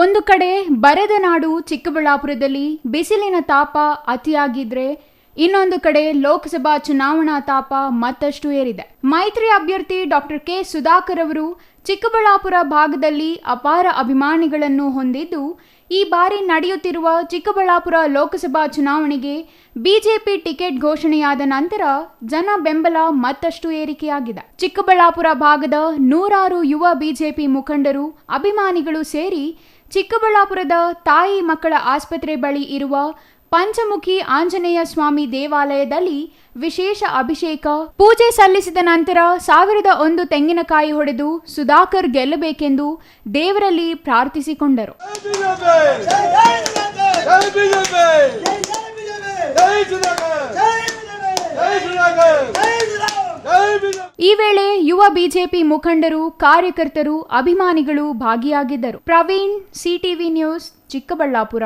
ಒಂದು ಕಡೆ ಬರದ ನಾಡು ಚಿಕ್ಕಬಳ್ಳಾಪುರದಲ್ಲಿ ಬಿಸಿಲಿನ ತಾಪ ಅತಿಯಾಗಿದ್ರೆ ಇನ್ನೊಂದು ಕಡೆ ಲೋಕಸಭಾ ಚುನಾವಣಾ ತಾಪ ಮತ್ತಷ್ಟು ಏರಿದೆ. ಮೈತ್ರಿ ಅಭ್ಯರ್ಥಿ ಡಾಕ್ಟರ್ ಕೆ ಸುಧಾಕರ್ ಅವರು ಚಿಕ್ಕಬಳ್ಳಾಪುರ ಭಾಗದಲ್ಲಿ ಅಪಾರ ಅಭಿಮಾನಿಗಳನ್ನು ಹೊಂದಿದ್ದು, ಈ ಬಾರಿ ನಡೆಯುತ್ತಿರುವ ಚಿಕ್ಕಬಳ್ಳಾಪುರ ಲೋಕಸಭಾ ಚುನಾವಣೆಗೆ ಬಿಜೆಪಿ ಟಿಕೆಟ್ ಘೋಷಣೆಯಾದ ನಂತರ ಜನ ಬೆಂಬಲ ಮತ್ತಷ್ಟು ಏರಿಕೆಯಾಗಿದೆ. ಚಿಕ್ಕಬಳ್ಳಾಪುರ ಭಾಗದ ನೂರಾರು ಯುವ ಬಿಜೆಪಿ ಮುಖಂಡರು, ಅಭಿಮಾನಿಗಳು ಸೇರಿ ಚಿಕ್ಕಬಳ್ಳಾಪುರದ ತಾಯಿ ಮಕ್ಕಳ ಆಸ್ಪತ್ರೆ ಬಳಿ ಇರುವ ಪಂಚಮುಖಿ ಆಂಜನೇಯ ಸ್ವಾಮಿ ದೇವಾಲಯದಲ್ಲಿ ವಿಶೇಷ ಅಭಿಷೇಕ ಪೂಜೆ ಸಲ್ಲಿಸಿದ ನಂತರ 1001 ತೆಂಗಿನಕಾಯಿ ಹೊಡೆದು ಸುಧಾಕರ್ ಗೆಲ್ಲಬೇಕೆಂದು ದೇವರಲ್ಲಿ ಪ್ರಾರ್ಥಿಸಿಕೊಂಡರು. ಈ ವೇಳೆ ಯುವ ಬಿಜೆಪಿ ಮುಖಂಡರು, ಕಾರ್ಯಕರ್ತರು, ಅಭಿಮಾನಿಗಳು ಭಾಗಿಯಾಗಿದ್ದರು. Praveen, CTV news, Chikkaballapur.